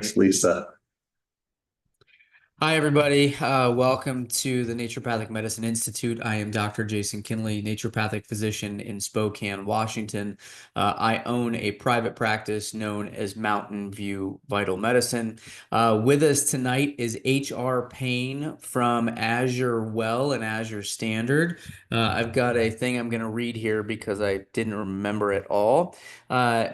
Lisa. Hi, everybody. Welcome to the Naturopathic Medicine Institute. I am Dr. Jason Kinley, naturopathic physician in Spokane, Washington. I own a private practice known as Mountain View Vital Medicine. With us tonight is HR Payne from AzureWell and Azure Standard. I've got a thing I'm going to read here because I didn't remember it all.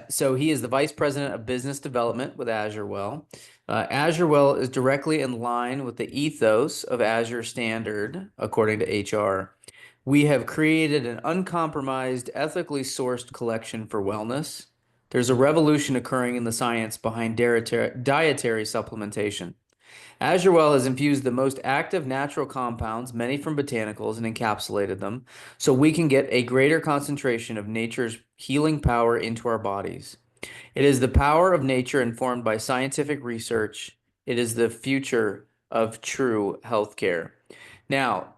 So he is the Vice President of Business Development with AzureWell. AzureWell is directly in line with the ethos of Azure Standard, according to HR. We have created an uncompromised, ethically sourced collection for wellness. There's a revolution occurring in the science behind dietary supplementation. AzureWell has infused the most active natural compounds, many from botanicals, and encapsulated them so we can get a greater concentration of nature's healing power into our bodies. It is the power of nature informed by scientific research. It is the future of true healthcare. Now,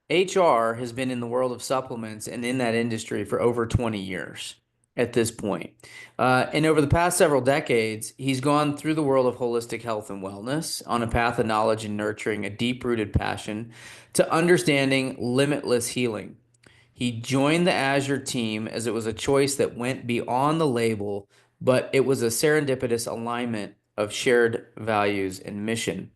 HR has been in the world of supplements and in that industry for over 20 years at this point. And over the past several decades, he's gone through the world of holistic health and wellness on a path of knowledge and nurturing a deep-rooted passion to understanding limitless healing. He joined the Azure team as it was a choice that went beyond the label, but it was a serendipitous alignment of shared values and mission.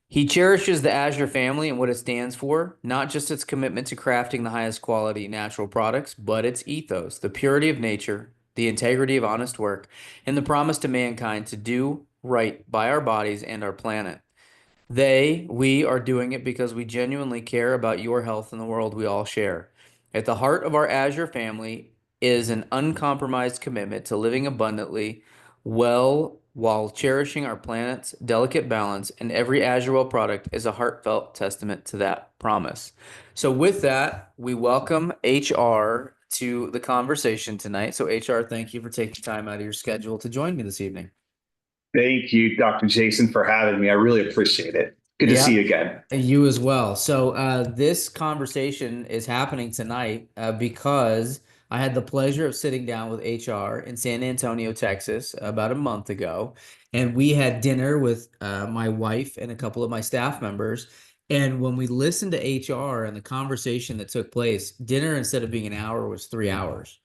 He cherishes the Azure family and what it stands for, not just its commitment to crafting the highest quality natural products, but its ethos, the purity of nature, the integrity of honest work, and the promise to mankind to do right by our bodies and our planet. We are doing it because we genuinely care about your health and the world we all share. At the heart of our Azure family is an uncompromised commitment to living abundantly, well, while cherishing our planet's delicate balance, and every AzureWell product is a heartfelt testament to that promise. So, with that, we welcome HR to the conversation tonight. So, HR, thank you for taking time out of your schedule to join me this evening. Thank you, Dr. Jason, for having me. I really appreciate it. Good to see Yeah, you again. you as well. So, this conversation is happening tonight because I had the pleasure of sitting down with HR in San Antonio, Texas, about a month ago, and we had dinner with my wife and a couple of my staff members. And when we listened to HR and the conversation that took place, dinner instead of being an hour was 3 hours.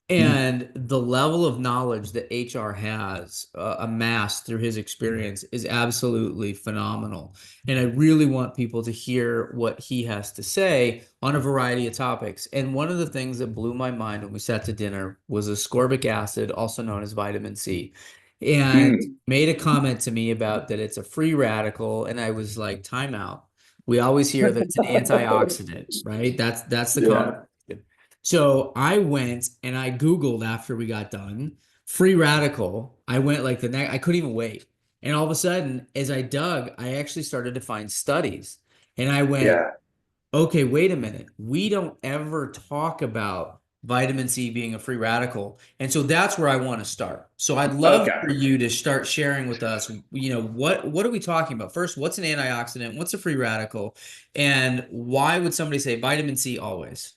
And the level of knowledge that HR has amassed through his experience is absolutely phenomenal. And I really want people to hear what he has to say on a variety of topics. And one of the things that blew my mind when we sat to dinner was ascorbic acid, also known as vitamin C. And Mm, made a comment to me about that it's a free radical. And I was like, time out. We always hear that it's an antioxidant, right? That's the conversation. yeah, So I went and I Googled after we got done, free radical. I went like the next, I couldn't even wait. And all of a sudden, as I dug, I actually started to find studies. And I went, yeah. okay, wait a minute. We don't ever talk about vitamin C being a free radical. And so that's where I want to start. So I'd love Okay. for you to start sharing with us, what are we talking about? First, what's an antioxidant? What's a free radical? And why would somebody say vitamin C always?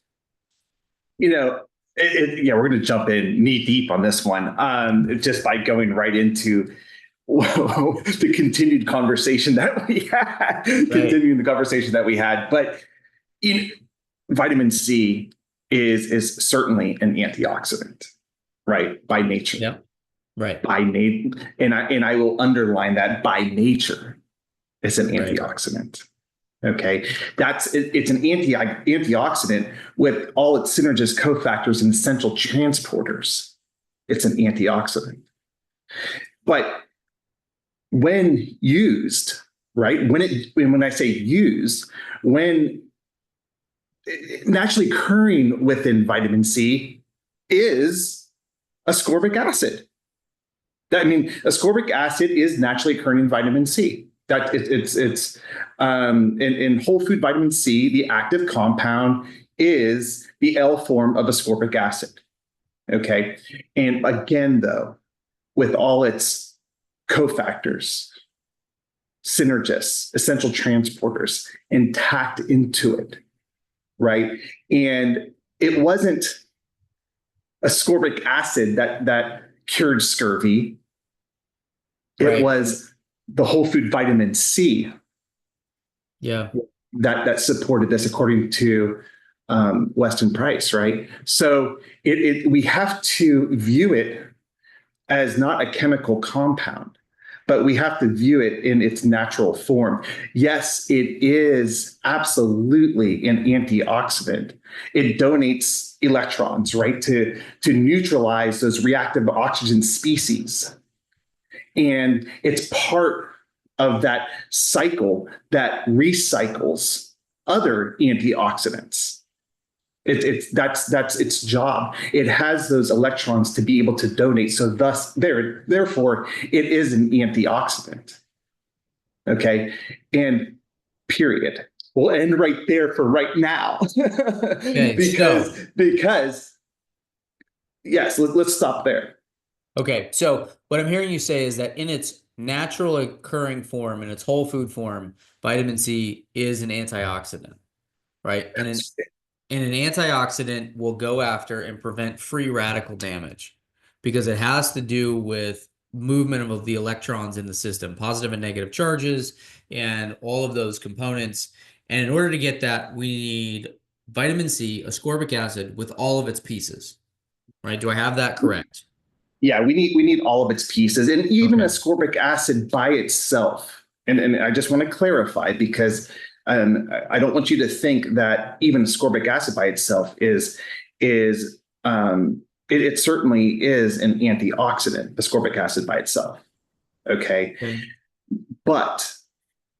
You know, yeah, we're going to jump in knee deep on this one, just by going right into the continued conversation that we had, Right. continuing the conversation that we had. But in, vitamin C is certainly an antioxidant, right? By nature, Yeah. Right. by nature, and I will underline that by nature is an Right. antioxidant. Okay, it's an antioxidant with all its synergist cofactors and essential transporters. It's an antioxidant, but when used, right? When I say used, when naturally occurring within vitamin C is ascorbic acid. Ascorbic acid is naturally occurring in vitamin C. In whole food vitamin C, the active compound is the L form of ascorbic acid. Okay, and again, though, with all its cofactors, synergists, essential transporters intact into it, right? And it wasn't ascorbic acid that cured scurvy. It Right. was the whole food vitamin C Yeah. that supported this, according to Weston Price, right? So we have to view it as not a chemical compound, but we have to view it in its natural form. Yes, it is absolutely an antioxidant. It donates electrons, right, to neutralize those reactive oxygen species. And it's part of that cycle that recycles other antioxidants. That's its job. It has those electrons to be able to donate. So therefore, it is an antioxidant. Okay, and period. We'll end right there for right now, Okay. because yes, let's stop there. Okay, so what I'm hearing you say is that in its natural occurring form, in its whole food form, vitamin C is an antioxidant, right? And an antioxidant will go after and prevent free radical damage because it has to do with movement of the electrons in the system, positive and negative charges, and all of those components. And in order to get that, we need vitamin C, ascorbic acid, with all of its pieces, right? Do I have that correct? Yeah, we need all of its pieces, and even Okay. ascorbic acid by itself. And I just want to clarify, because I don't want you to think that even ascorbic acid by itself is it certainly is an antioxidant. Ascorbic acid by itself, okay, Okay. but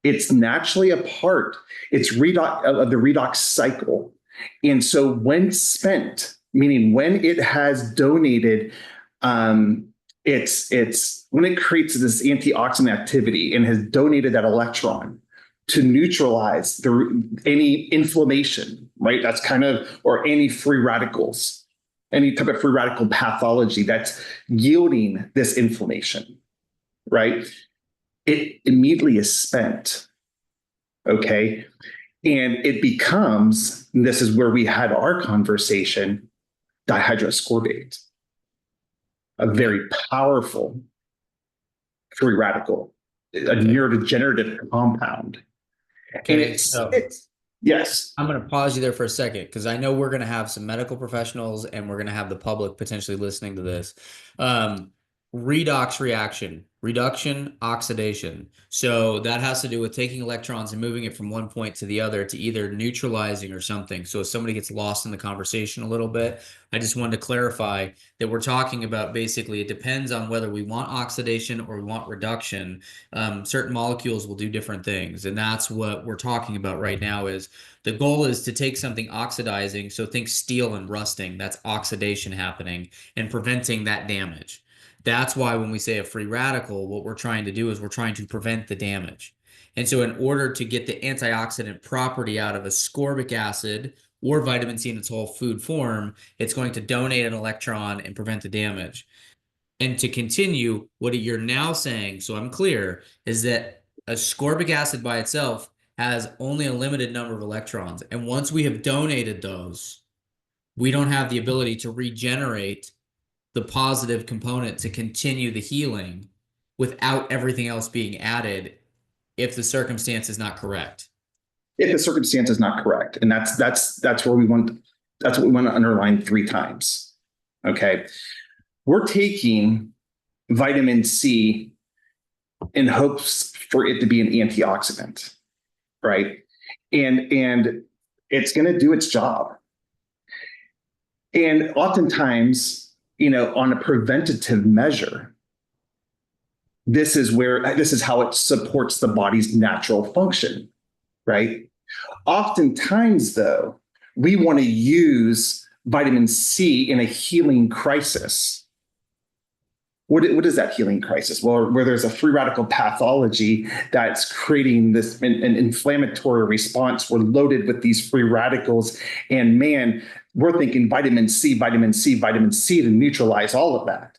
it's naturally a part. It's redox of the redox cycle, and so when spent, meaning when it has donated, it's when it creates this antioxidant activity and has donated that electron to neutralize any inflammation, right? That's kind of, or any free radicals, any type of free radical pathology that's yielding this inflammation, right? It immediately is spent. Okay. And it becomes, and this is where we had our conversation, dihydroascorbate, a very powerful free radical, a neurodegenerative compound. And Okay, so yes. I'm going to pause you there for a second because I know we're going to have some medical professionals and we're going to have the public potentially listening to this. Um, Redox reaction, reduction, oxidation. So that has to do with taking electrons and moving it from one point to the other to either neutralizing or something. So if somebody gets lost in the conversation a little bit, I just wanted to clarify that we're talking about basically it depends on whether we want oxidation or we want reduction. Certain molecules will do different things, and that's what we're talking about right now is the goal is to take something oxidizing, so think steel and rusting, that's oxidation happening, and preventing that damage. That's why when we say a free radical, what we're trying to do is we're trying to prevent the damage. And so in order to get the antioxidant property out of ascorbic acid or vitamin C in its whole food form, it's going to donate an electron and prevent the damage. And to continue, what you're now saying, so I'm clear, is that ascorbic acid by itself has only a limited number of electrons. And once we have donated those, we don't have the ability to regenerate the positive component to continue the healing without everything else being added if the circumstance is not correct. If the circumstance is not correct. And that's where we want, that's what we want to underline 3 times. Okay. We're taking vitamin C in hopes for it to be an antioxidant, right? And it's going to do its job. And oftentimes, on a preventative measure, this is how it supports the body's natural function, right? Oftentimes, though, we want to use vitamin C in a healing crisis. What is that healing crisis? Well, where there's a free radical pathology that's creating this an inflammatory response. We're loaded with these free radicals, and man, we're thinking vitamin C, vitamin C, vitamin C to neutralize all of that,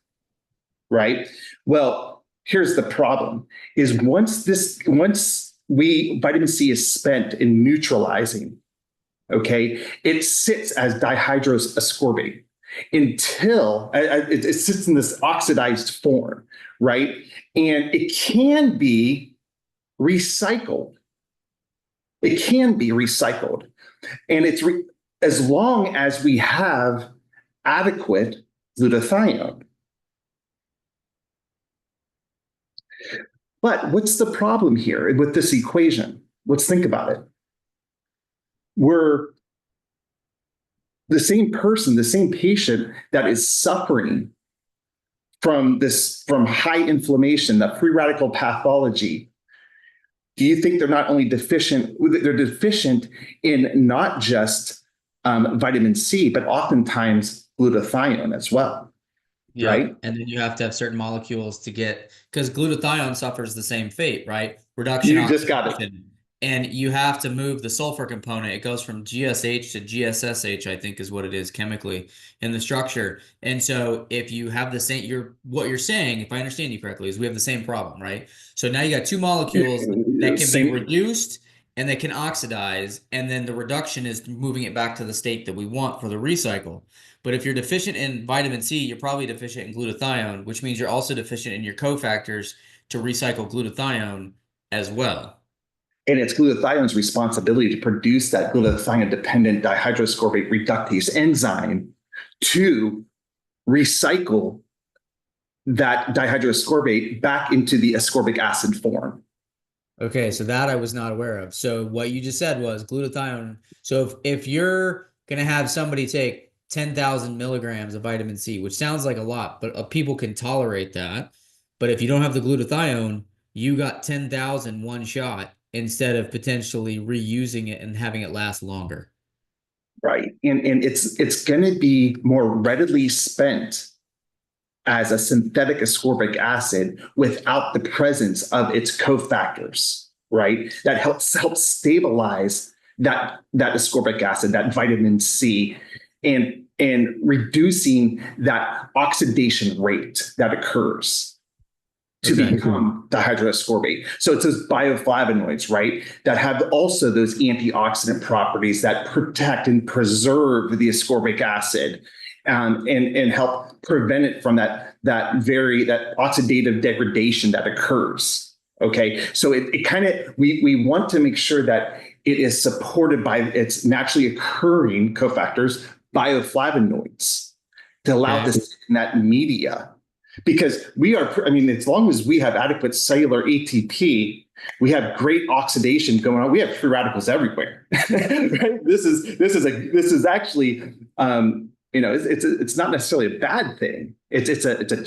right? Well, here's the problem: is once vitamin C is spent in neutralizing, okay, it sits as dihydroascorbate. until it sits in this oxidized form, right? And it can be recycled. It can be recycled. And as long as we have adequate glutathione. But what's the problem here with this equation? Let's think about it. We're the same person, the same patient that is suffering from high inflammation, the free radical pathology. Do you think they're not only deficient, they're deficient in not just vitamin C, but oftentimes glutathione as well, Yeah. right? And then you have to have certain molecules to get, because glutathione suffers the same fate, right? Reduction You just got it. oxidation. And you have to move the sulfur component. It goes from GSH to GSSH, I think is what it is chemically in the structure. And so if you have the same, what you're saying, if I understand you correctly, is we have the same problem, right? So now you got two molecules that can be reduced and they can oxidize, and then the reduction is moving it back to the state that we want for the recycle. But if you're deficient in vitamin C, you're probably deficient in glutathione, which means you're also deficient in your cofactors to recycle glutathione as well. And it's glutathione's responsibility to produce that glutathione-dependent dihydroascorbate reductase enzyme to recycle that dihydroascorbate back into the ascorbic acid form. Okay, so that I was not aware of. So what you just said was glutathione. So if you're going to have somebody take 10,000 milligrams of vitamin C, which sounds like a lot, but people can tolerate that. But if you don't have the glutathione, you got 10,000 one shot instead of potentially reusing it and having it last longer. Right. And it's going to be more readily spent as a synthetic ascorbic acid without the presence of its cofactors, right? That helps stabilize that ascorbic acid, that vitamin C, and reducing that oxidation rate that occurs to become dihydroascorbate. So it's those bioflavonoids, right, that have also those antioxidant properties that protect and preserve the ascorbic acid, and help prevent it from that oxidative degradation that occurs. Okay, so it kind of we want to make sure that it is supported by its naturally occurring cofactors, bioflavonoids, to allow this in that media. Because as long as we have adequate cellular ATP, we have great oxidation going on. We have free radicals everywhere. Right? This is actually, it's not necessarily a bad thing. It's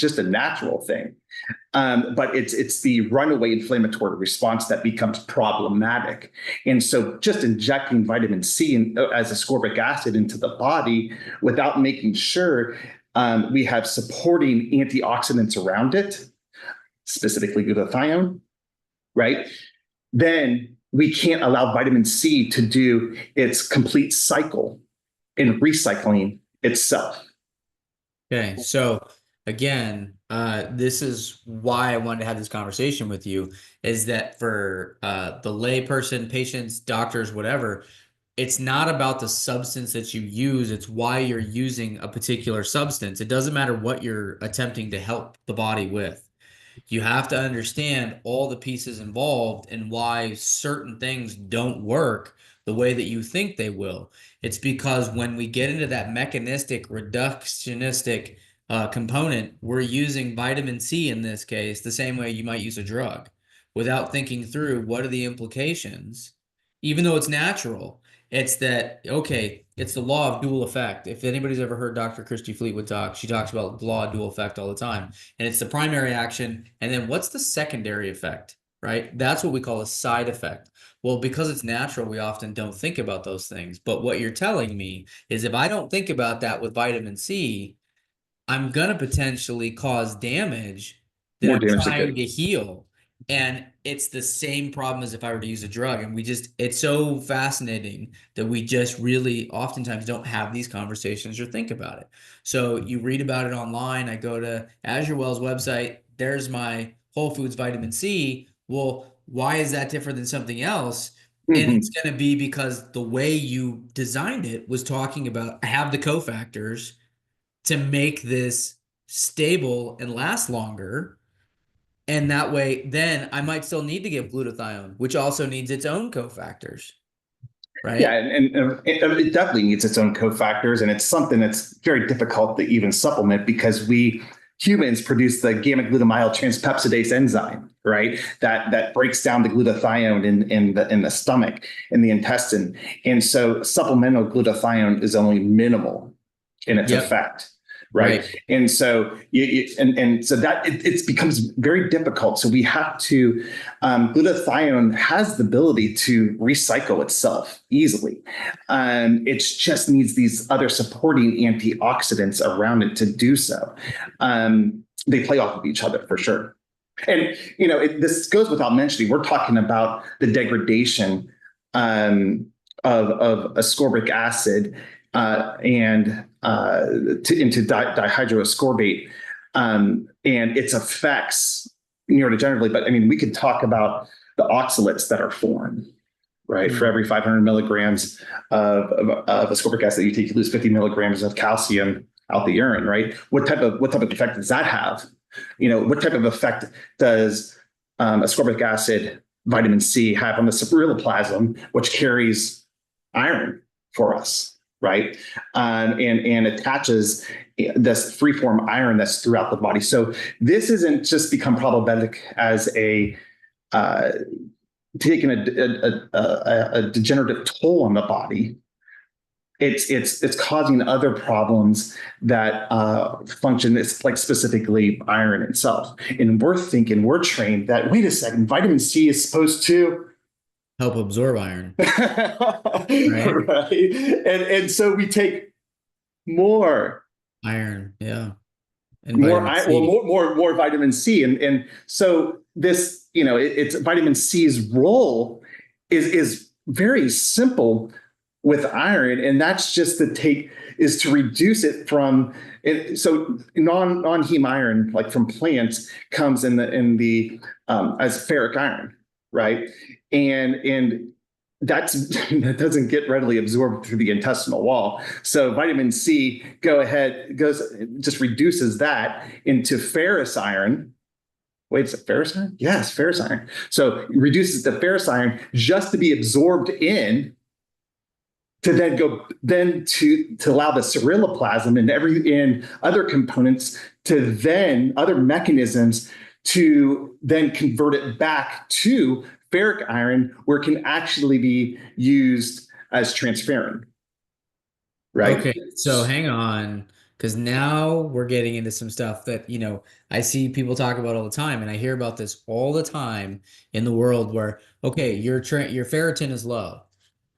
just a natural thing. But it's the runaway inflammatory response that becomes problematic. And so just injecting vitamin C as ascorbic acid into the body without making sure we have supporting antioxidants around it, specifically glutathione, right? Then we can't allow vitamin C to do its complete cycle in recycling itself. Okay, so again, this is why I wanted to have this conversation with you, is that for the layperson, patients, doctors, whatever, it's not about the substance that you use, it's why you're using a particular substance. It doesn't matter what you're attempting to help the body with. You have to understand all the pieces involved and why certain things don't work the way that you think they will. It's because when we get into that mechanistic, reductionistic component, we're using vitamin C in this case the same way you might use a drug without thinking through what are the implications, even though it's natural. It's that, okay, it's the law of dual effect. If anybody's ever heard Dr. Christy Fleetwood talk, she talks about the law of dual effect all the time. And it's the primary action. And then what's the secondary effect, right? That's what we call a side effect. Well, because it's natural, we often don't think about those things. But what you're telling me is if I don't think about that with vitamin C, I'm going to potentially cause damage that I'm trying to heal. And it's the same problem as if I were to use a drug. And it's so fascinating that we just really oftentimes don't have these conversations or think about it. So you read about it online. I go to AzureWell's website. There's my Whole Foods vitamin C. Well, why is that different than something else? And it's going to be because the way you designed it was talking about have the cofactors to make this stable and last longer. And that way, then I might still need to give glutathione, which also needs its own cofactors, Yeah, right? and it definitely needs its own cofactors, and it's something that's very difficult to even supplement because we humans produce the gamma glutamyl transpeptidase enzyme, right? That breaks down the glutathione in the stomach, in the intestine, and so supplemental glutathione is only minimal in its Yep. effect. Right. Right. And so so that it becomes very difficult. So we have to glutathione has the ability to recycle itself easily. It just needs these other supporting antioxidants around it to do so. They play off of each other for sure. And this goes without mentioning. We're talking about the degradation of ascorbic acid and into dihydroascorbate and its effects neurodegeneratively. But I mean, we could talk about the oxalates that are formed, right? For every 500 milligrams of ascorbic acid that you take, you lose 50 milligrams of calcium out the urine, right? What type of effect does that have? What type of effect does ascorbic acid, vitamin C have on the ceruloplasm, which carries iron for us? Right. And attaches this freeform iron that's throughout the body. So this isn't just become problematic as taking a degenerative toll on the body. It's causing other problems that function. It's like specifically iron itself. And we're trained that, wait a second, vitamin C is supposed to Help absorb iron, right? right. And so we take more Iron, yeah. And more vitamin C. more vitamin C. And so this, it's vitamin C's role is very simple with iron, and that's just to reduce it from it. So non-heme iron, like from plants, comes in the as ferric iron, right? And that doesn't get readily absorbed through the intestinal wall. So vitamin C just reduces that into ferrous iron. Wait, is it ferrous iron? Yes, ferrous iron. So it reduces the ferrous iron just to be absorbed in, to then to allow the ceruloplasm and other components to then other mechanisms to then convert it back to ferric iron, where it can actually be used as transferrin. Right. Okay, so hang on, because now we're getting into some stuff that, I see people talk about all the time, and I hear about this all the time in the world where, okay, your ferritin is low,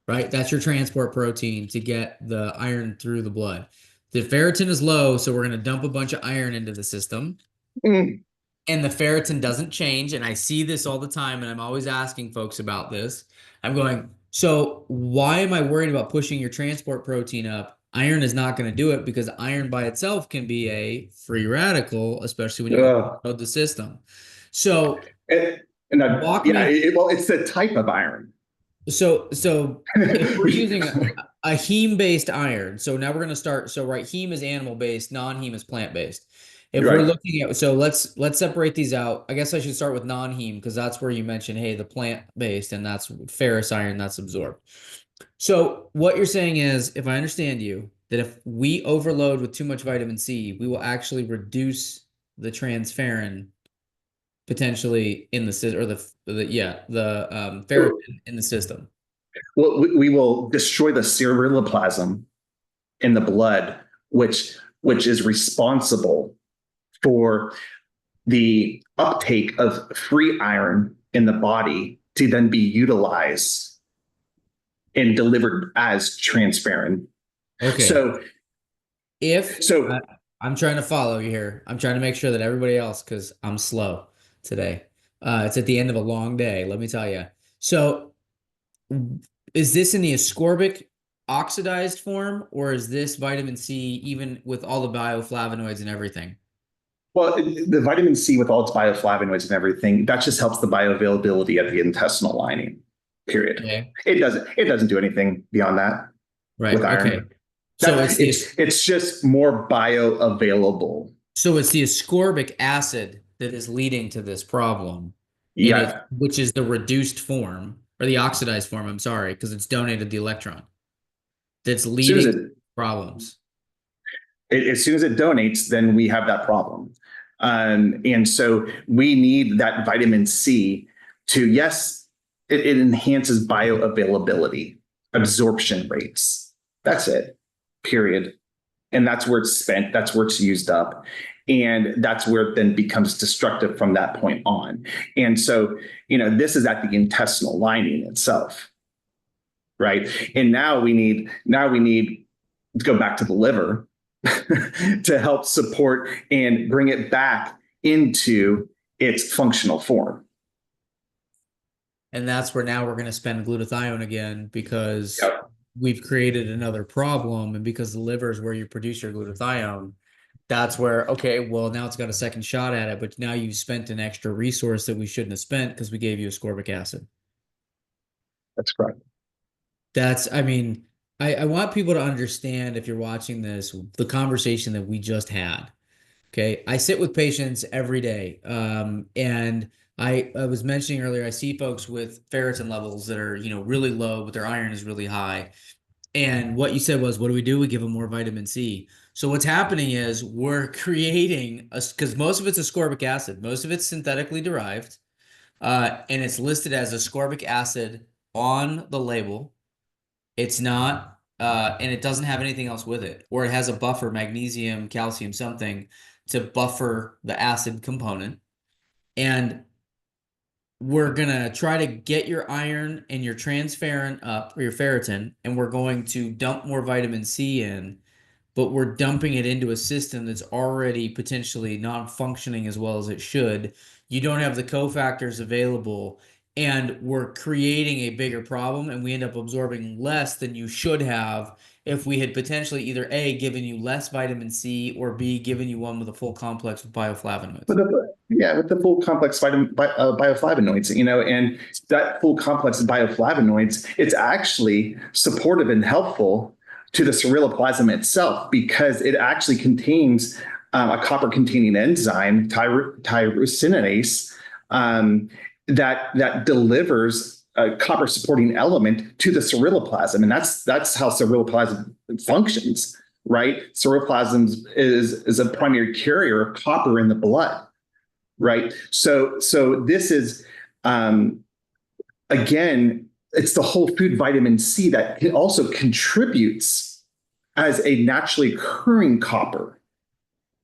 right? That's your transport protein to get the iron through the blood. The ferritin is low, so we're going to dump a bunch of iron into the system. Mm. And the ferritin doesn't change. And I see this all the time, and I'm always asking folks about this. I'm going, so why am I worried about pushing your transport protein up? Iron is not going to do it because iron by itself can be a free radical, especially when you overload the system. So walk yeah, me. it's the type of iron. So if we're using a heme-based iron, so now we're going to start. So right, heme is animal-based, non-heme is plant-based. If we're Right. looking at, so let's separate these out. I guess I should start with non-heme because that's where you mentioned, hey, the plant-based, and that's ferrous iron that's absorbed. So what you're saying is, if I understand you, that if we overload with too much vitamin C, we will actually reduce the transferrin potentially in the system, or the ferritin in the system. Well, we will destroy the ceruloplasm in the blood, which is responsible for the uptake of free iron in the body to then be utilized and delivered as transferrin. Okay. So I'm trying to follow you here. I'm trying to make sure that everybody else, because I'm slow today. It's at the end of a long day, let me tell you. So is this in the ascorbic oxidized form, or is this vitamin C even with all the bioflavonoids and everything? well, the vitamin C with all its bioflavonoids and everything, that just helps the bioavailability at the intestinal lining. Period. Okay. It doesn't do anything beyond that Right. with iron. Okay. So It's just more bioavailable. so it's the ascorbic acid that is leading to this problem, and it Yeah. which is the reduced form or the oxidized form. I'm sorry, because it's donated the electron that's As soon as leading to it, problems. as soon as it donates, then we have that problem. And so we need that vitamin C to, yes, it enhances bioavailability, absorption rates. That's it, period. And that's where it's spent, that's where it's used up. And that's where it then becomes destructive from that point on. And so, this is at the intestinal lining itself, right? And now we need to go back to the liver to help support and bring it back into its functional form. And that's where now we're going to spend glutathione again because Yep. we've created another problem. And because the liver is where you produce your glutathione, that's where, okay, well, now it's got a second shot at it, but now you've spent an extra resource that we shouldn't have spent because we gave you ascorbic acid. That's correct. I mean, I want people to understand, if you're watching this, the conversation that we just had. Okay. I sit with patients every day. And I was mentioning earlier, I see folks with ferritin levels that are, really low, but their iron is really high. And what you said was, what do? We give them more vitamin C. So what's happening is we're creating because most of it's ascorbic acid, most of it's synthetically derived, and it's listed as ascorbic acid on the label. It's not, and it doesn't have anything else with it, or it has a buffer, magnesium, calcium, something to buffer the acid component. And we're going to try to get your iron and your transferrin up, or your ferritin, and we're going to dump more vitamin C in, but we're dumping it into a system that's already potentially not functioning as well as it should. You don't have the cofactors available, and we're creating a bigger problem, and we end up absorbing less than you should have if we had potentially either A, given you less vitamin C, or B, given you one with a full complex with bioflavonoids. With the full complex bioflavonoids, and that full complex of bioflavonoids, it's actually supportive and helpful to the ceruloplasmin itself because it actually contains a copper-containing enzyme, tyrosinase, that delivers a copper-supporting element to the ceruloplasm, and that's how ceruloplasm functions, right? Ceruloplasm is a primary carrier of copper in the blood, right? So this is again, it's the whole food vitamin C that also contributes as a naturally occurring copper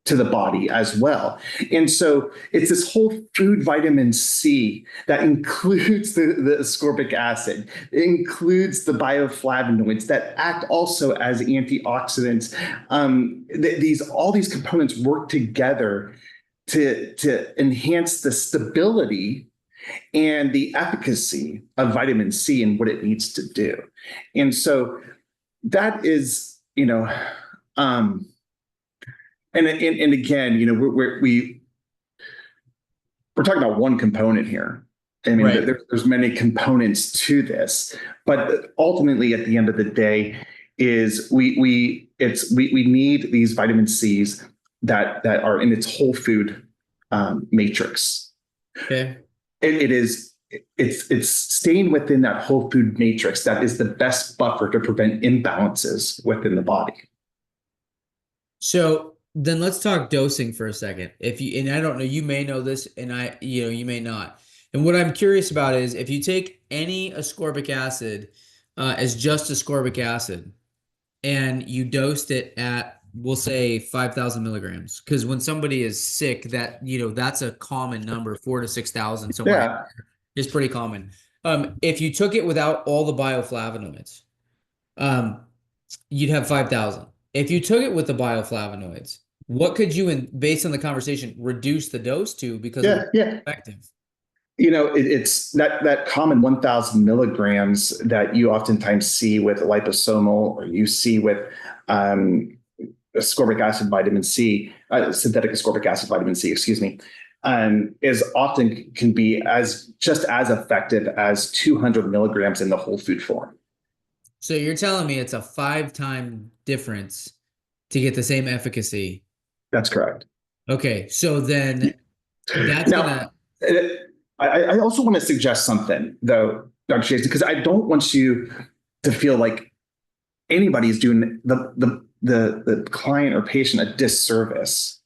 to the body as well. And so it's this whole food vitamin C that includes the ascorbic acid, it includes the bioflavonoids that act also as antioxidants. All these components work together to enhance the stability and the efficacy of vitamin C and what it needs to do. And so that is, and again, we're talking about one component here. I mean, Right. there's many components to this, but ultimately, at the end of the day, is we need these vitamin C's that are in its whole food matrix. Okay. It's staying within that whole food matrix that is the best buffer to prevent imbalances within the body. So then let's talk dosing for a second. And I don't know, you may know this and you may not. And what I'm curious about is if you take any ascorbic acid as just ascorbic acid and you dosed it at, we'll say 5,000 milligrams, because when somebody is sick, that's a common number, 4,000 to 6,000 somewhere. Yeah. Is pretty common. If you took it without all the bioflavonoids, you'd have 5,000. If you took it with the bioflavonoids, what could you, based on the conversation, reduce the dose to because it's effective? It's that common 1,000 milligrams that you oftentimes see with liposomal, or you see with ascorbic acid vitamin C, synthetic ascorbic acid vitamin C, excuse me, is often can be just as effective as 200 milligrams in the whole food form. So you're telling me it's a 5-time difference to get the same efficacy. That's correct. Okay, so then that's Now, gonna, uh, I also want to suggest something, though, Dr. Jason, because I don't want you to feel like anybody's doing the client or patient a disservice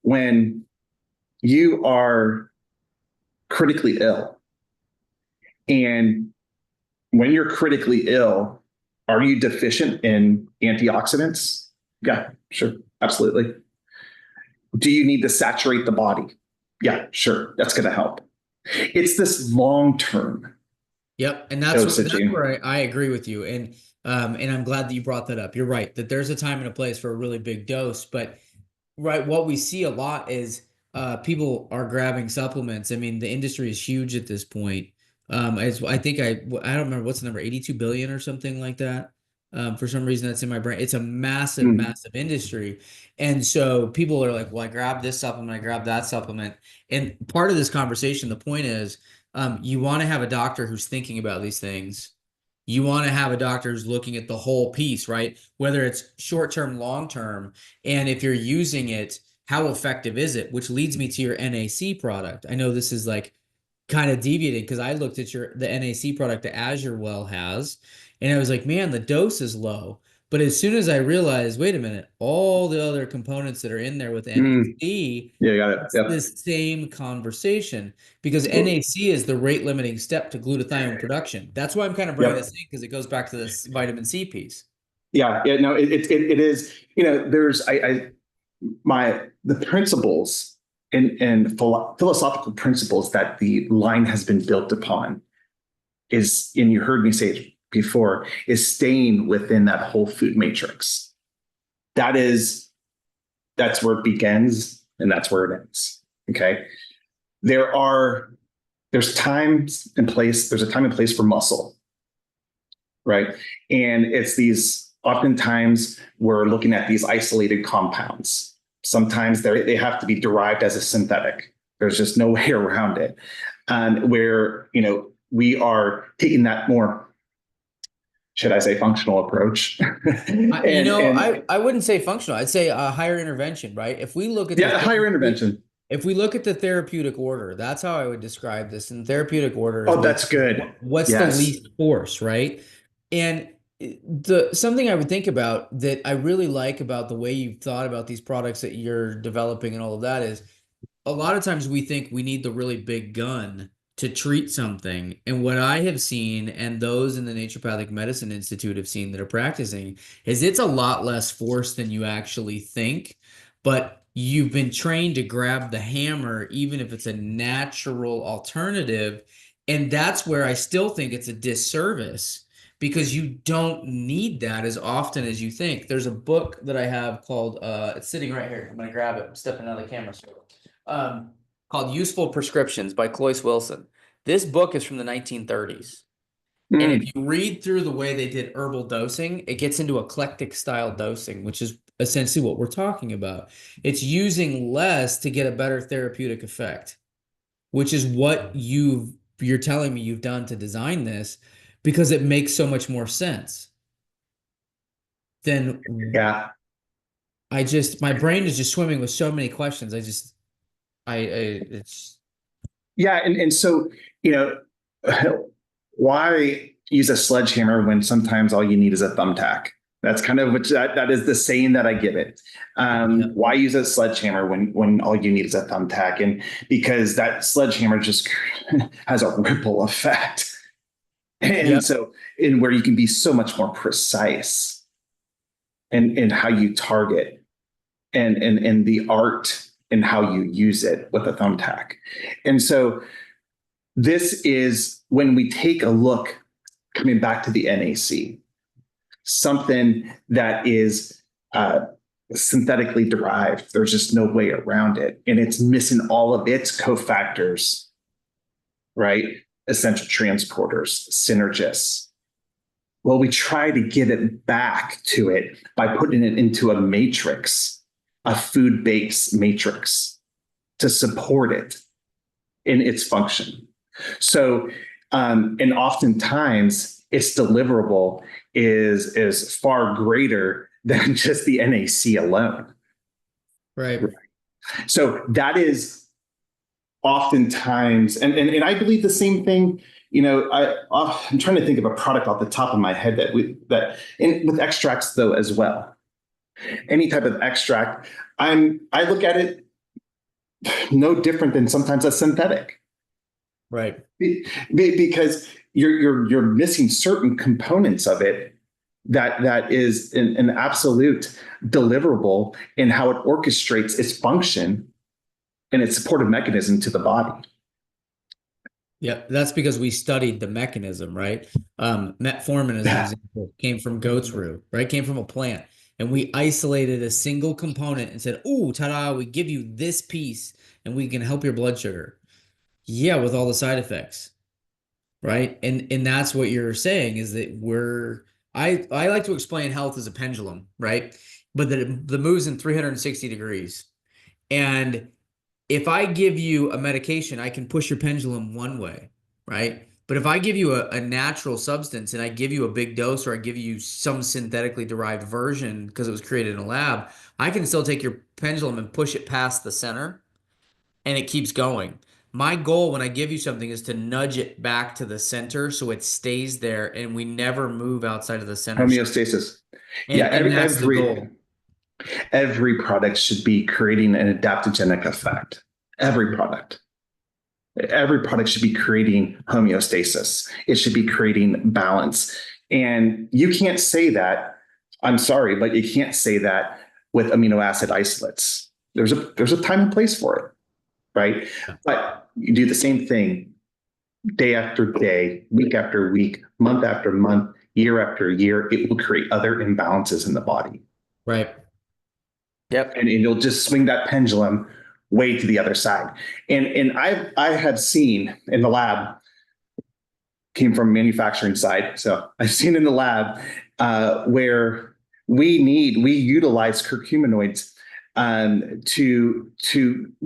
when you are critically ill. And when you're critically ill, are you deficient in antioxidants? Yeah, sure, absolutely. Do you need to saturate the body? Yeah, sure, that's going to help. It's this long term yep, and that's dosaging. where I agree with you, and I'm glad that you brought that up. You're right that there's a time and a place for a really big dose, but right, what we see a lot is people are grabbing supplements. I mean, the industry is huge at this point. As I think I don't remember what's the number, 82 billion or something like that. For some reason that's in my brain. It's a massive, Mm, massive industry. And so people are like, well, I grabbed this supplement, I grabbed that supplement. And part of this conversation, the point is, you want to have a doctor who's thinking about these things. You want to have a doctor who's looking at the whole piece, right? Whether it's short term, long term, and if you're using it, how effective is it? Which leads me to your NAC product. I know this is like kind of deviating because I looked at the NAC product that AzureWell has, and I was like, man, the dose is low. But as soon as I realized, wait a minute, all the other components that are in there with mm, NAC, yeah, got it. it's Yep. the same conversation because NAC is the rate limiting step to glutathione production. That's why I'm kind of bringing Yep. this in because it goes back to this vitamin C piece. Yeah. Yeah. No, it is. You know, there's my the principles and philosophical principles that the line has been built upon is, and you heard me say it before, is staying within that whole food matrix. That is, that's where it begins and that's where it ends. Okay. There are, there's times and place, there's a time and place for muscle, right? And it's these, oftentimes we're looking at these isolated compounds. Sometimes they have to be derived as a synthetic. There's just no way around it. Where, you know, we are taking that more, should I say, functional approach. and I wouldn't say functional. I'd say a higher intervention, right? If we look at yeah, higher intervention. if we look at the therapeutic order, that's how I would describe this. And therapeutic order is Oh, that's good. what's the Yes. least force, right? And the something I would think about that I really like about the way you've thought about these products that you're developing and all of that is a lot of times we think we need the really big gun to treat something. And what I have seen, and those in the Naturopathic Medicine Institute have seen that are practicing, is it's a lot less force than you actually think. But you've been trained to grab the hammer, even if it's a natural alternative. And that's where I still think it's a disservice because you don't need that as often as you think. There's a book that I have called, it's sitting right here. I'm going to grab it. I'm stepping out of the camera. Um, called Useful Prescriptions by Cloyce Wilson. This book is from the 1930s. And if Mm, you read through the way they did herbal dosing, it gets into eclectic style dosing, which is essentially what we're talking about. It's using less to get a better therapeutic effect, which is what you're telling me you've done to design this because it makes so much more sense. Then yeah. my brain is just swimming with so many questions. It's Yeah. And so, you know, why use a sledgehammer when sometimes all you need is a thumbtack? That's kind of which that is the saying that I give it. yeah, Why use a sledgehammer when all you need is a thumbtack? And because that sledgehammer just has a ripple effect. And yep, so, in where you can be so much more precise in how you target and the art and how you use it with a thumbtack. And so this is when we take a look, coming back to the NAC, something that is synthetically derived. There's just no way around it. And it's missing all of its cofactors, right? Essential transporters, synergists. Well, we try to get it back to it by putting it into a matrix, a food-based matrix to support it in its function. So, and oftentimes its deliverable is far greater than just the NAC alone. Right. So that is oftentimes, and I believe the same thing. I'm trying to think of a product off the top of my head with extracts though as well. Any type of extract, I look at it no different than sometimes a synthetic. Right. Because you're missing certain components of it that is an absolute deliverable in how it orchestrates its function and its supportive mechanism to the body. Yep, that's because we studied the mechanism, right? Metformin, as an example, came from goat's rue, right? Came from a plant. And we isolated a single component and said, "Oh, ta-da, we give you this piece and we can help your blood sugar." Yeah, with all the side effects, right? And that's what you're saying is that I like to explain health as a pendulum, right? But that the moves in 360 degrees. And if I give you a medication, I can push your pendulum one way, right? But if I give you a natural substance and I give you a big dose or I give you some synthetically derived version because it was created in a lab, I can still take your pendulum and push it past the center and it keeps going. My goal when I give you something is to nudge it back to the center so it stays there and we never move outside of the center. Homeostasis. Yeah, And that's the goal. Every product should be creating an adaptogenic effect. Every product. Every product should be creating homeostasis. It should be creating balance. And you can't say that, I'm sorry, but you can't say that with amino acid isolates. There's a time and place for it, right? But you do the same thing day after day, week after week, month after month, year after year. It will create other imbalances in the body. Right. Yep. And you'll just swing that pendulum way to the other side. And I have seen in the lab, came from manufacturing side, so I've seen in the lab where we utilize curcuminoids to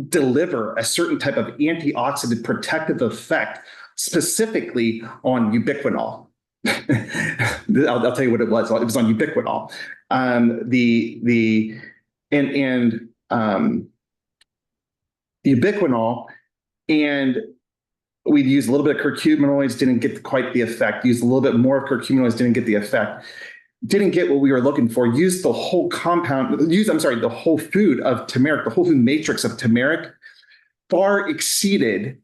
deliver a certain type of antioxidant protective effect, specifically on ubiquinol. I'll tell you what it was. It was on ubiquinol. Ubiquinol, and we'd use a little bit of curcuminoids, didn't get quite the effect. Used a little bit more of curcuminoids, didn't get the effect. Didn't get what we were looking for. Used the whole the whole food of turmeric, the whole food matrix of turmeric far exceeded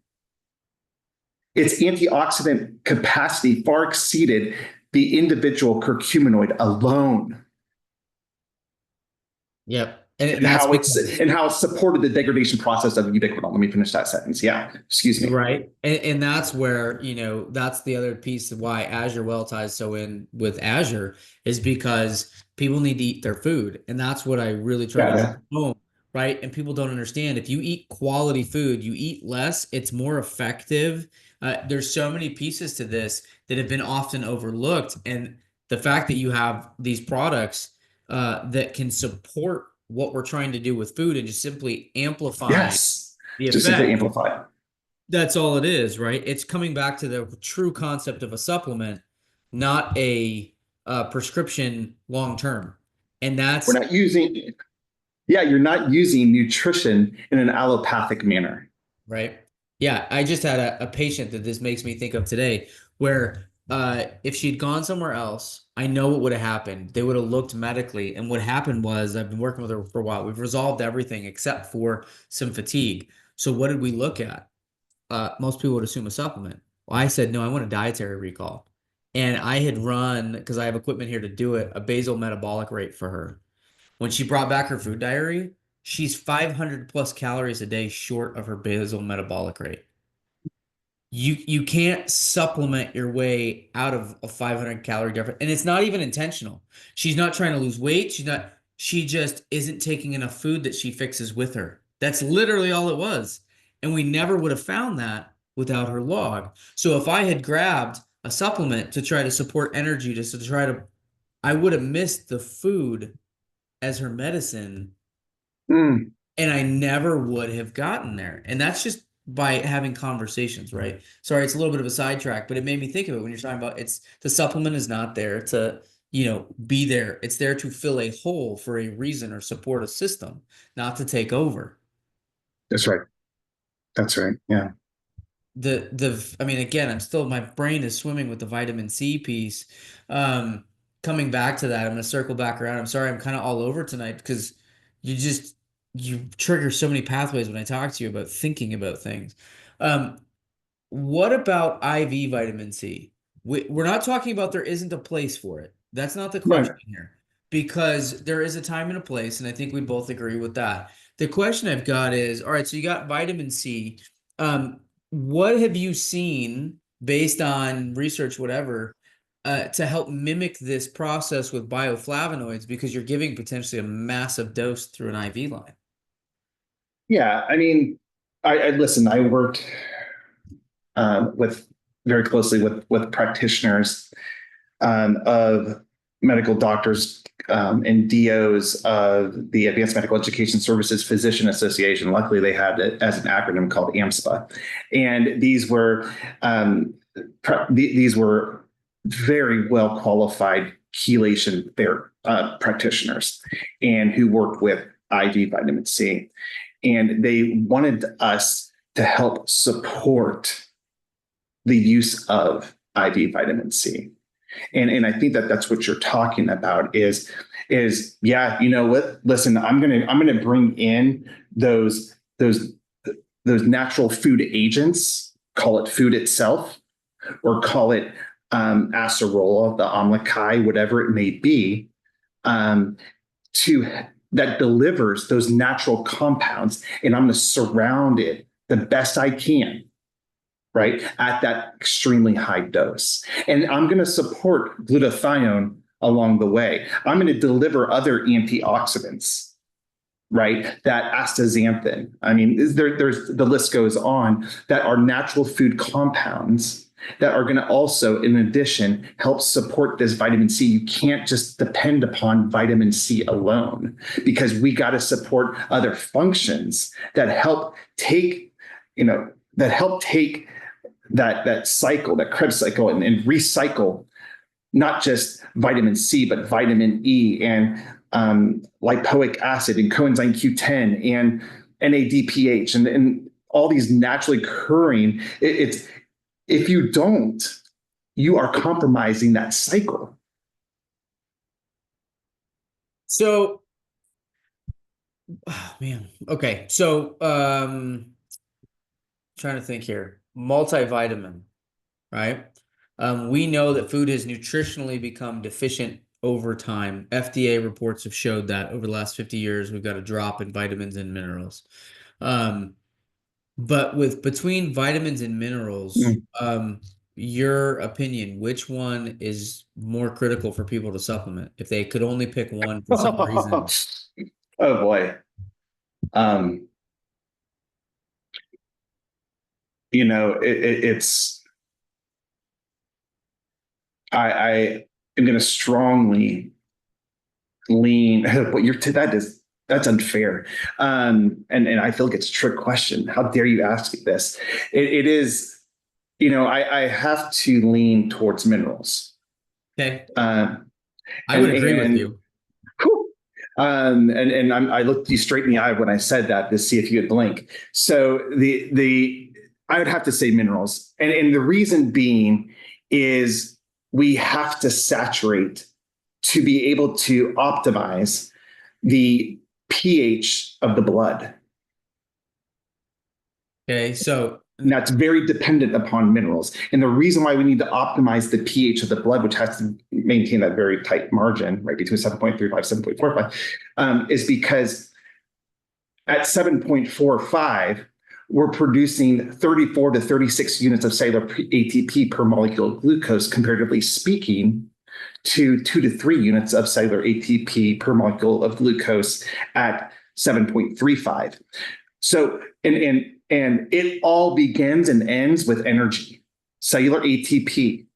its antioxidant capacity, far exceeded the individual curcuminoid alone. Yep. And how it supported the degradation process of ubiquinol. Let me finish that sentence. Yeah, excuse me. Right. And that's where, that's the other piece of why AzureWell ties so in with Azure is because people need to eat their food. And that's what I really try to drive home, right? And people don't understand. If you eat quality food, you eat less, it's more effective. There's so many pieces to this that have been often overlooked. And the fact that you have these products that can support what we're trying to do with food and just simply amplify the effect. Just simply amplify. That's all it is, right? It's coming back to the true concept of a supplement, not a prescription long term. And that's you're not using nutrition in an allopathic manner. Right. Yeah. I just had a patient that this makes me think of today where if she'd gone somewhere else, I know what would have happened. They would have looked medically. And what happened was I've been working with her for a while. We've resolved everything except for some fatigue. So what did we look at? Most people would assume a supplement. Well, I said, no, I want a dietary recall. And I had run, because I have equipment here to do it, a basal metabolic rate for her. When she brought back her food diary, she's 500 plus calories a day short of her basal metabolic rate. You can't supplement your way out of a 500 calorie deficit, and it's not even intentional. She's not trying to lose weight. She just isn't taking enough food that she fixes with her. That's literally all it was. And we never would have found that without her log. So if I had grabbed a supplement to try to support energy, I would have missed the food as her medicine. And I never would have gotten there. And that's just by having conversations, right? Sorry, it's a little bit of a sidetrack, but it made me think of it when you're talking about it's the supplement is not there to, be there. It's there to fill a hole for a reason or support a system, not to take over. That's right. That's right. Yeah. I mean, again, my brain is swimming with the vitamin C piece. Um, Coming back to that, I'm gonna circle back around. I'm sorry, I'm kind of all over tonight because you just you trigger so many pathways when I talk to you about thinking about things. Um, what about IV vitamin C? We're not talking about there isn't a place for it. That's not the Right. question here, because there is a time and a place, and I think we both agree with that. The question I've got is, all right, so you got vitamin C. Um, what have you seen based on research, whatever, to help mimic this process with bioflavonoids? Because you're giving potentially a massive dose through an IV line. Yeah. I mean, I listen. I worked with very closely with practitioners of medical doctors and DOs of the Advanced Medical Education Services Physician Association. Luckily, they had it as an acronym called AMSPA, and these were very well qualified chelation practitioners, and who worked with IV vitamin C, and they wanted us to help support the use of IV vitamin C. And I think that that's what you're talking about is yeah, you know what? Listen, I'm gonna bring in those those natural food agents, call it food itself, or call it acerola, the amlacai, whatever it may be, um, to that delivers those natural compounds, and I'm going to surround it the best I can, right, at that extremely high dose. And I'm going to support glutathione along the way. I'm going to deliver other antioxidants, right? That astaxanthin. I mean, there's the list goes on, that are natural food compounds that are going to also, in addition, help support this vitamin C. You can't just depend upon vitamin C alone, because we got to support other functions that help take, that cycle, that Krebs cycle, and recycle not just vitamin C, but vitamin E and lipoic acid and coenzyme Q10 and NADPH and all these naturally occurring. It's if you don't, you are compromising that cycle. So, oh, man, okay. So, trying to think here. Multivitamin, right? We know that food has nutritionally become deficient over time. FDA reports have showed that over the last 50 years, we've got a drop in vitamins and minerals. But between vitamins and minerals, Mm. your opinion, which one is more critical for people to supplement if they could only pick one for some reason? Oh boy. Um, it's I am going to strongly lean. What you're to that is that's unfair, and I feel like it's a trick question. How dare you ask me this? It is, I have to lean towards minerals. Okay, Um, I and would agree with and you. whew, and I looked you straight in the eye when I said that to see if you would blink. So the I would have to say minerals, and the reason being is we have to saturate to be able to optimize the pH of the blood. Okay, so And that's very dependent upon minerals. And the reason why we need to optimize the pH of the blood, which has to maintain that very tight margin, right, between 7.35, 7.45, is because at 7.45, we're producing 34 to 36 units of cellular ATP per molecule of glucose, comparatively speaking, to 2 to 3 units of cellular ATP per molecule of glucose at 7.35. So, and it all begins and ends with energy, cellular ATP.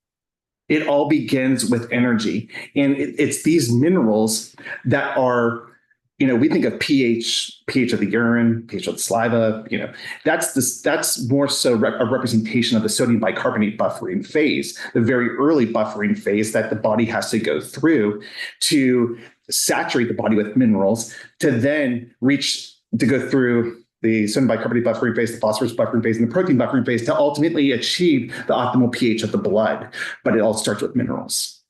It all begins with energy. And it's these minerals that are we think of pH of the urine, pH of the saliva, that's more so a representation of the sodium bicarbonate buffering phase, the very early buffering phase that the body has to go through to saturate the body with minerals to then go through the sodium bicarbonate buffering phase, the phosphorus buffering phase, and the protein buffering phase to ultimately achieve the optimal pH of the blood. But it all starts with minerals.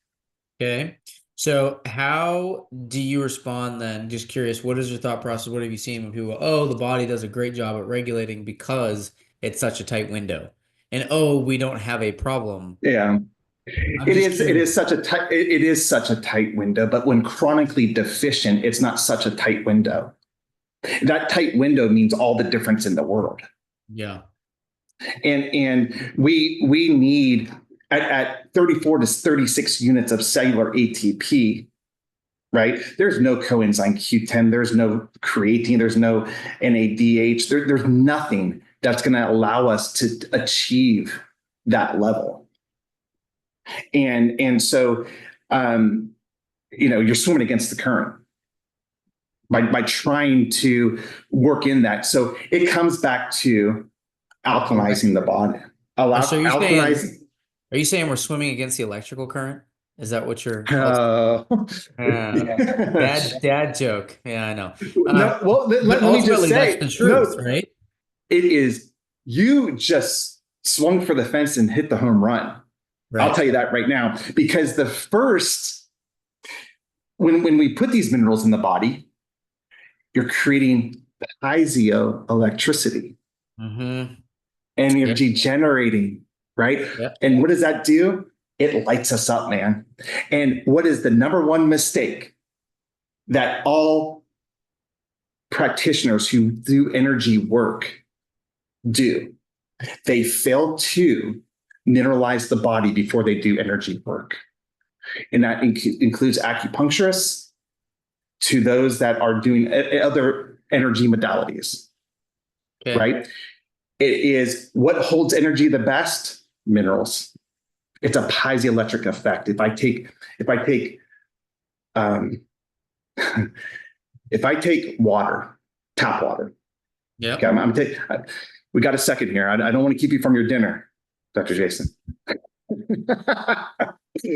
Okay. So how do you respond then? Just curious, what is your thought process? What have you seen when people go, oh, the body does a great job at regulating because it's such a tight window. And oh, we don't have a problem. Yeah. I'm It just is. It curious. is such a tight. It is such a tight window. But when chronically deficient, it's not such a tight window. That tight window means all the difference in the world. Yeah. And we need at 34 to 36 units of cellular ATP. Right? There's no coenzyme Q10. There's no creatine. There's no NADH. There's nothing that's going to allow us to achieve that level. And so, you're swimming against the current by trying to work in that. So it comes back to alkalizing the body. So Alkalizing. are you saying we're swimming against the electrical current? Is that what you're? Uh, Dad joke. Yeah, I know. no, well, But let me just ultimately, that's say, the no, truth, right? it is. You just swung for the fence and hit the home run. I'll Right. tell you that right now, because when we put these minerals in the body, you're creating piezoelectricity, Mm-hmm. energy generating, right? Yep. And what does that do? It lights us up, man. And what is the number one mistake that all practitioners who do energy work do? They fail to mineralize the body before they do energy work. And that includes acupuncturists to those that are doing other energy modalities, Okay. right? It is what holds energy the best? Minerals. It's a piezoelectric effect. If I take water, tap water. Yeah. Okay, we got a second here. I don't want to keep you from your dinner, Dr. Jason.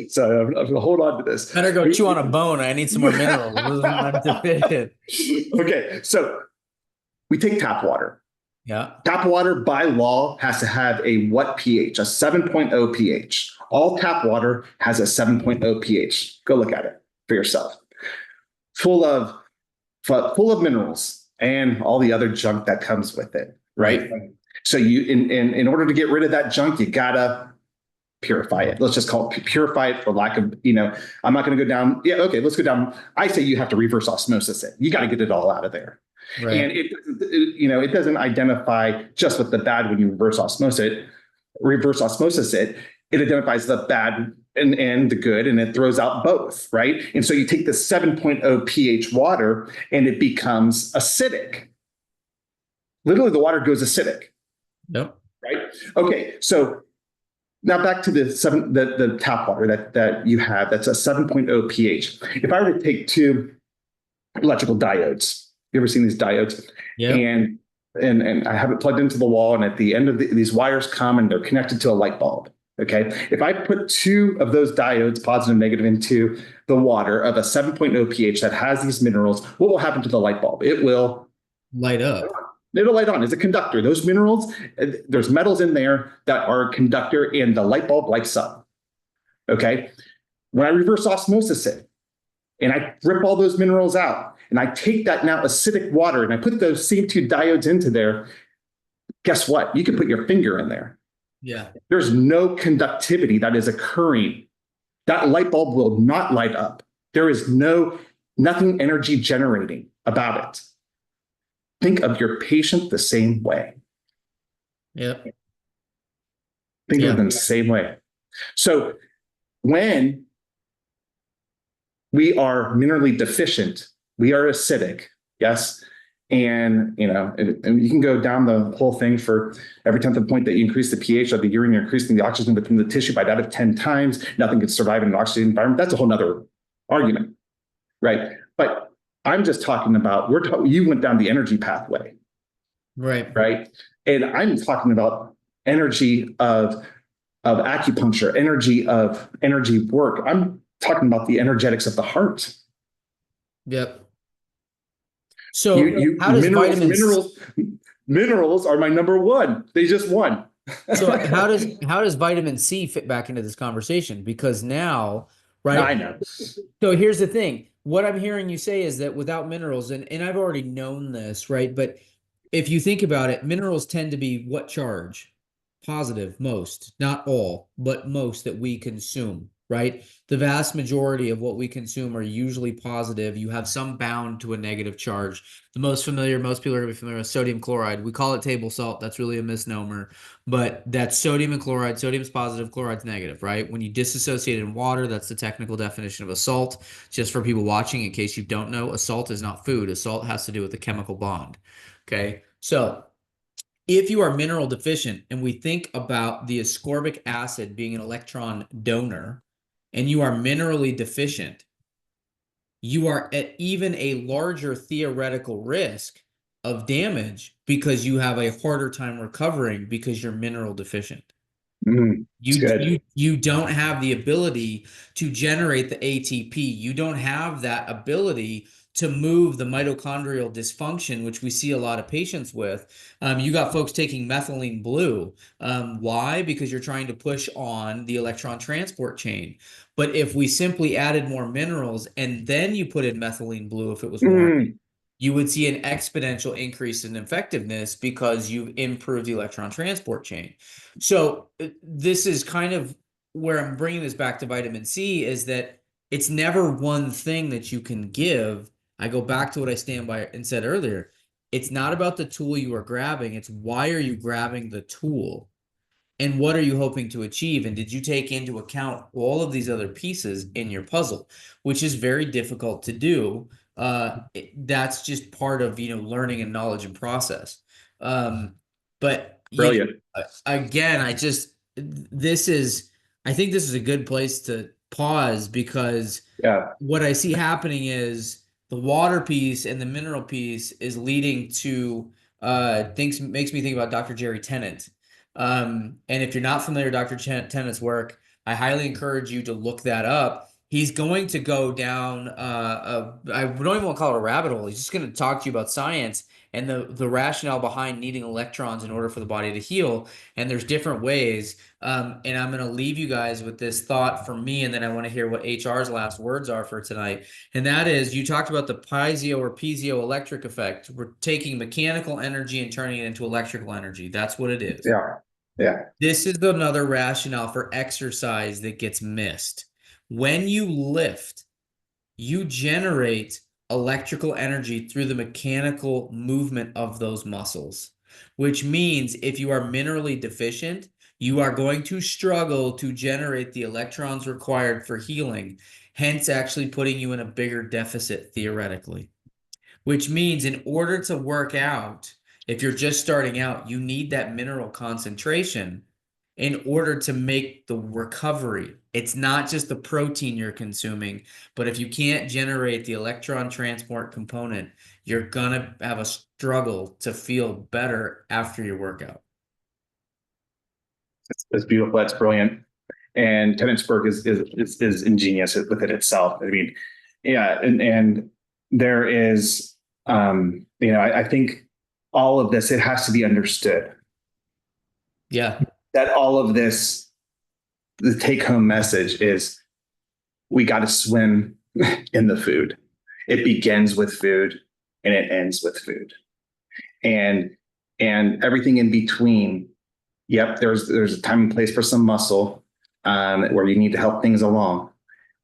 So hold on to this. Better go chew on a bone. I need some more minerals. I'm deficient. Okay, so we take tap water. Yeah. Tap water by law has to have a what pH? A 7.0 pH. All tap water has a 7.0 pH. Go look at it for yourself. Full of minerals and all the other junk that comes with it, right? So you in order to get rid of that junk, you gotta purify it. Let's just call it purify it for lack of, I'm not going to go down. Yeah. Okay. Let's go down. I say you have to reverse osmosis it. You got to get it all out of there. Right. And it doesn't identify just with the bad when you reverse osmosis it. It identifies the bad and the good, and it throws out both, right? And so you take the 7.0 pH water and it becomes acidic. Literally, the water goes acidic. Yep. Right. Okay. So now back to the tap water that you have. That's a 7.0 pH. If I were to take two electrical diodes, you ever seen these diodes? Yeah. And I have it plugged into the wall, and at the end of these wires come and they're connected to a light bulb. Okay. If I put two of those diodes, positive and negative, into the water of a 7.0 pH that has these minerals, what will happen to the light bulb? It will light up. It'll light on as a conductor. Those minerals, there's metals in there that are a conductor, and the light bulb lights up. Okay. When I reverse osmosis it and I rip all those minerals out and I take that now acidic water and I put those same two diodes into there, guess what? You can put your finger in there. Yeah. There's no conductivity that is occurring. That light bulb will not light up. There is nothing energy generating about it. Think of your patient the same way. Yep. Think of them the same way. So when we are minerally deficient, we are acidic, yes? And you can go down the whole thing for every tenth of a point that you increase the pH of the urine, you're increasing the oxygen within the tissue by that of 10 times. Nothing can survive in an oxygen environment. That's a whole nother argument, right? But I'm just talking about you went down the energy pathway, Right. right? And I'm talking about energy of acupuncture, energy work. I'm talking about the energetics of the heart. Yep. You So you how does minerals vitamins minerals minerals are my number one. They just won. so how does vitamin C fit back into this conversation? Because now, I right? know. So here's the thing. What I'm hearing you say is that without minerals, and I've already known this, right? But if you think about it, minerals tend to be what charge? Positive, most, not all, but most that we consume, right? The vast majority of what we consume are usually positive. You have some bound to a negative charge. The most familiar, most people are going to be familiar with sodium chloride. We call it table salt. That's really a misnomer, but that's sodium and chloride. Sodium's positive, chloride's negative, right? When you disassociate it in water, that's the technical definition of a salt. Just for people watching, in case you don't know, a salt is not food. A salt has to do with the chemical bond. Okay. So if you are mineral deficient, and we think about the ascorbic acid being an electron donor, and you are minerally deficient, you are at even a larger theoretical risk of damage because you have a harder time recovering because you're mineral deficient. It's good. You don't have the ability to generate the ATP. You don't have that ability to move the mitochondrial dysfunction, which we see a lot of patients with. You got folks taking methylene blue. Why? Because you're trying to push on the electron transport chain. But if we simply added more minerals and then you put in methylene blue, if it was warranted, Mm, you would see an exponential increase in effectiveness because you've improved the electron transport chain. So this is kind of where I'm bringing this back to vitamin C, is that it's never one thing that you can give. I go back to what I stand by and said earlier. It's not about the tool you are grabbing. It's why are you grabbing the tool? And what are you hoping to achieve? And did you take into account all of these other pieces in your puzzle, which is very difficult to do. That's just part of, learning and knowledge and process. Um, but brilliant. again, this is, I think this is a good place to pause, because Yeah. what I see happening is the water piece and the mineral piece is leading to things, makes me think about Dr. Jerry Tennant. And if you're not familiar with Dr. Tennant's work, I highly encourage you to look that up. He's going to go down I don't even want to call it a rabbit hole. He's just going to talk to you about science and the rationale behind needing electrons in order for the body to heal. And there's different ways. And I'm going to leave you guys with this thought from me, and then I want to hear what HR's last words are for tonight. And that is, you talked about the piezo or piezoelectric effect. We're taking mechanical energy and turning it into electrical energy. That's what it is. Yeah. Yeah. This is another rationale for exercise that gets missed. When you lift, you generate electrical energy through the mechanical movement of those muscles, which means if you are minerally deficient, you are going to struggle to generate the electrons required for healing, hence actually putting you in a bigger deficit theoretically. Which means in order to work out, if you're just starting out, you need that mineral concentration in order to make the recovery. It's not just the protein you're consuming, but if you can't generate the electron transport component, you're gonna have a struggle to feel better after your workout. It's beautiful. That's brilliant. And Tennant's work is ingenious within itself. I mean, yeah, and there is, I think all of this, it has to be understood Yeah. that all of this, the take home message is we got to swim in the food. It begins with food and it ends with food, and everything in between. Yep, there's a time and place for some muscle where you need to help things along.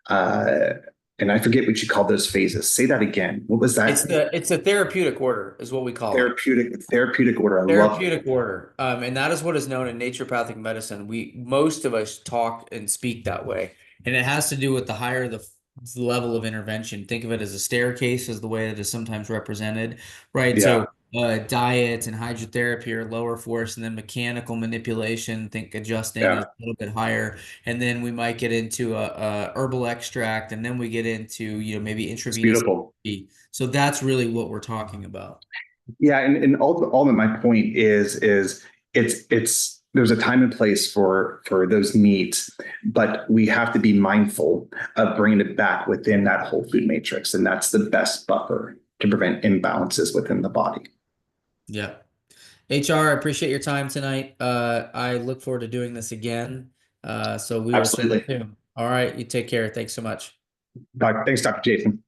Uh, and I forget what you call those phases. Say that again. What was that? It's a therapeutic order is what we call it. Therapeutic order. I love it. Therapeutic order. And that is what is known in naturopathic medicine. Most of us talk and speak that way. And it has to do with the higher the level of intervention. Think of it as a staircase, is the way that is sometimes represented, right? Yeah. So diet and hydrotherapy are lower for us, and then mechanical manipulation, think adjusting is Yeah, a little bit higher, and then we might get into a herbal extract, and then we get into maybe it's intravenous beautiful. therapy. So that's really what we're talking about. Yeah, and all that my point is it's there's a time and place for those needs, but we have to be mindful of bringing it back within that whole food matrix, and that's the best buffer to prevent imbalances within the body. Yeah. HR, I appreciate your time tonight. I look forward to doing this again. So we will certainly Absolutely. do. All right, you take care. Thanks so much. Thanks, Dr. Jason.